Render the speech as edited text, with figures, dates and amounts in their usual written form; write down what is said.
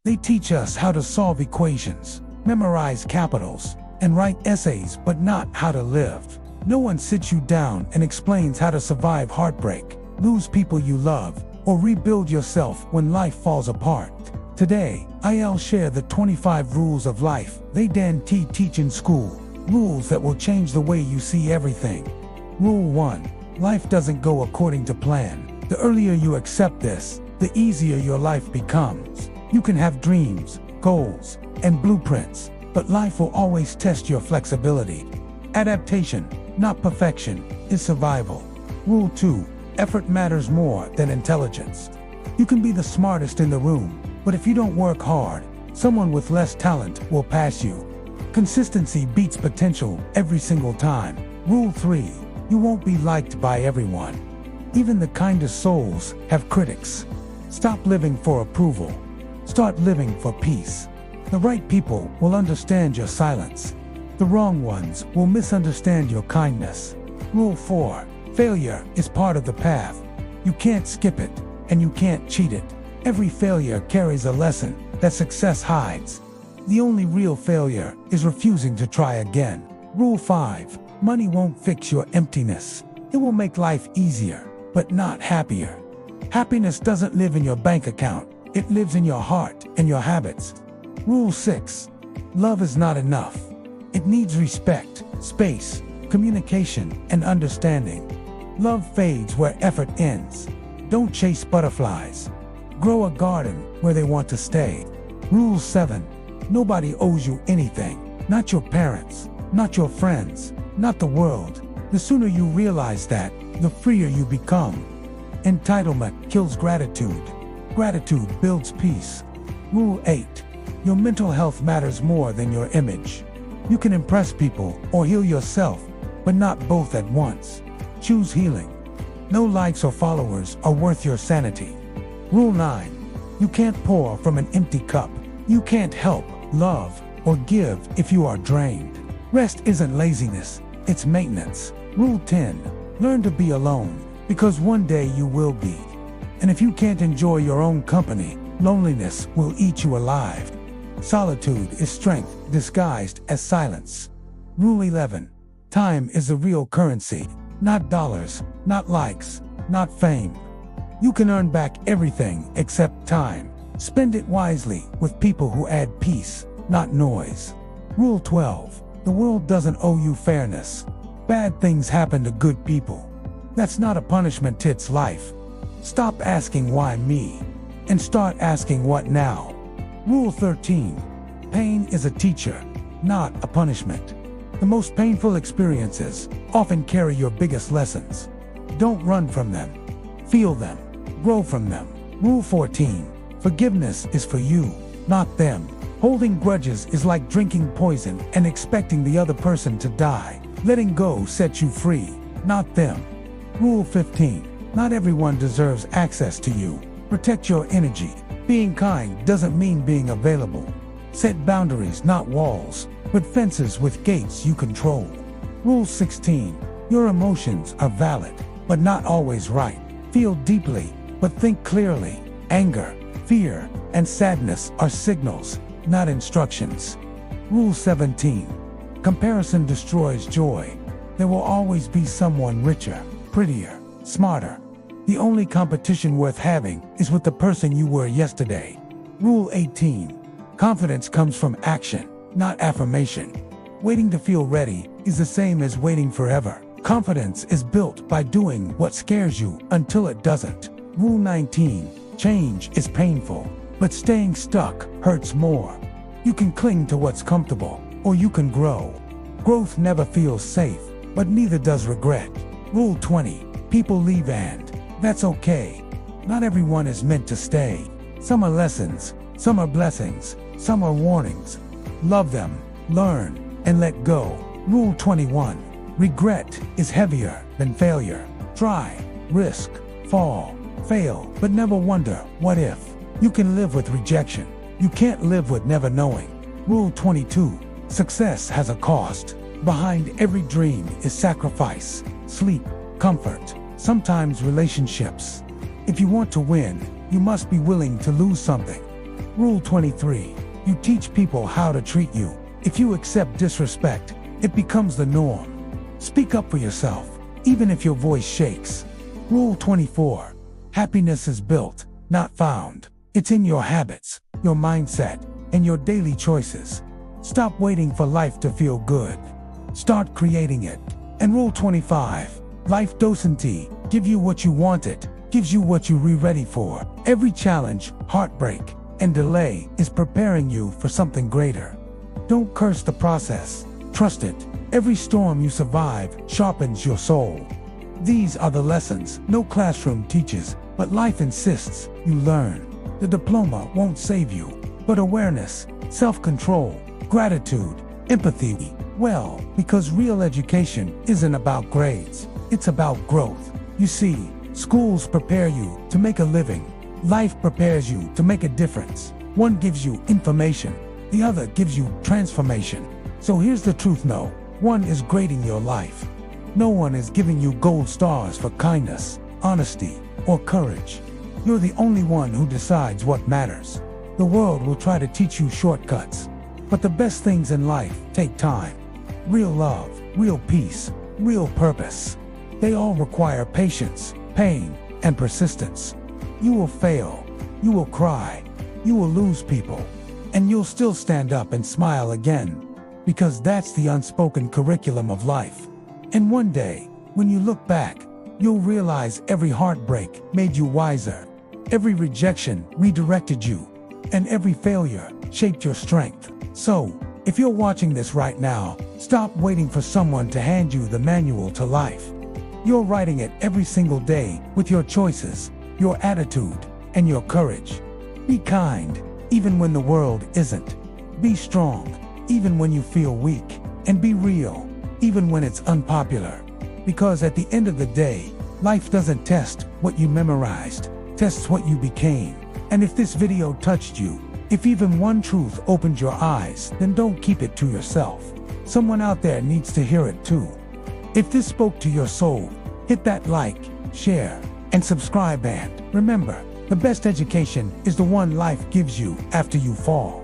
They teach us how to solve equations, memorize capitals, and write essays, but not how to live. No one sits you down and explains how to survive heartbreak, lose people you love, or rebuild yourself when life falls apart. Today, I'll share the 25 rules of life they didn't teach in school. Rules that will change the way you see everything. Rule 1. Life doesn't go according to plan. The earlier you accept this, the easier your life becomes. You can have dreams, goals, and blueprints, but life will always test your flexibility. Adaptation, not perfection, is survival. Rule 2. Effort matters more than intelligence. You can be the smartest in the room, but if you don't work hard, someone with less talent will pass you. Consistency beats potential every single time. Rule 3. You won't be liked by everyone. Even the kindest souls have critics. Stop living for approval. Start living for peace. The right people will understand your silence. The wrong ones will misunderstand your kindness. Rule 4. Failure is part of the path. You can't skip it, and you can't cheat it. Every failure carries a lesson that success hides. The only real failure is refusing to try again. Rule 5. Money won't fix your emptiness. It will make life easier, but not happier. Happiness doesn't live in your bank account. It lives in your heart and your habits. Rule 6. Love is not enough. It needs respect, space, communication, and understanding. Love fades where effort ends. Don't chase butterflies. Grow a garden where they want to stay. Rule 7. Nobody owes you anything. Not your parents, not your friends, not the world. The sooner you realize that, the freer you become. Entitlement kills gratitude. Gratitude builds peace. Rule 8. Your mental health matters more than your image. You can impress people or heal yourself, but not both at once. Choose healing. No likes or followers are worth your sanity. Rule 9. You can't pour from an empty cup. You can't help, love, or give if you are drained. Rest isn't laziness, it's maintenance. Rule 10. Learn to be alone, because one day you will be. And if you can't enjoy your own company, loneliness will eat you alive. Solitude is strength disguised as silence. Rule 11. Time is the real currency, not dollars, not likes, not fame. You can earn back everything except time. Spend it wisely with people who add peace, not noise. Rule 12. The world doesn't owe you fairness. Bad things happen to good people. That's not a punishment, it's life. Stop asking why me, and start asking what now. Rule 13. Pain is a teacher, not a punishment. The most painful experiences often carry your biggest lessons. Don't run from them. Feel them. Grow from them. Rule 14. Forgiveness is for you, not them. Holding grudges is like drinking poison and expecting the other person to die. Letting go sets you free, not them. Rule 15. Not everyone deserves access to you. Protect your energy. Being kind doesn't mean being available. Set boundaries, not walls, but fences with gates you control. Rule 16. Your emotions are valid, but not always right. Feel deeply, but think clearly. Anger, fear, and sadness are signals, not instructions. Rule 17. Comparison destroys joy. There will always be someone richer, prettier, smarter. The only competition worth having is with the person you were yesterday. Rule 18. Confidence comes from action, not affirmation. Waiting to feel ready is the same as waiting forever. Confidence is built by doing what scares you until it doesn't. Rule 19. Change is painful, but staying stuck hurts more. You can cling to what's comfortable, or you can grow. Growth never feels safe, but neither does regret. Rule 20. People leave, and that's okay. Not everyone is meant to stay. Some are lessons, some are blessings, some are warnings. Love them, learn, and let go. Rule 21. Regret is heavier than failure. Try, risk, fall, fail, but never wonder, what if? You can live with rejection. You can't live with never knowing. Rule 22. Success has a cost. Behind every dream is sacrifice, sleep, comfort, sometimes relationships. If you want to win, you must be willing to lose something. Rule 23. You teach people how to treat you. If you accept disrespect, it becomes the norm. Speak up for yourself, even if your voice shakes. Rule 24. Happiness is built, not found. It's in your habits, your mindset, and your daily choices. Stop waiting for life to feel good. Start creating it. And Rule 25. Life doesn't give you what you wanted, gives you what you're ready for. Every challenge, heartbreak, and delay is preparing you for something greater. Don't curse the process. Trust it. Every storm you survive sharpens your soul. These are the lessons no classroom teaches, but life insists you learn. The diploma won't save you, but awareness, self-control, gratitude, empathy. Well, because real education isn't about grades, it's about growth. You see, schools prepare you to make a living. Life prepares you to make a difference. One gives you information, the other gives you transformation. So here's the truth, no one is grading your life. No one is giving you gold stars for kindness, honesty, or courage. You're the only one who decides what matters. The world will try to teach you shortcuts, but the best things in life take time. Real love, real peace, real purpose. They all require patience, pain, and persistence. You will fail, you will cry, you will lose people, and you'll still stand up and smile again, because that's the unspoken curriculum of life. And one day, when you look back, you'll realize every heartbreak made you wiser, every rejection redirected you, and every failure shaped your strength. So, if you're watching this right now, stop waiting for someone to hand you the manual to life. You're writing it every single day with your choices, your attitude, and your courage. Be kind, even when the world isn't. Be strong, even when you feel weak. And be real, even when it's unpopular. Because at the end of the day, life doesn't test what you memorized, tests what you became. And if this video touched you, if even one truth opened your eyes, then don't keep it to yourself. Someone out there needs to hear it too. If this spoke to your soul, hit that like, share, and subscribe, and remember, the best education is the one life gives you after you fall.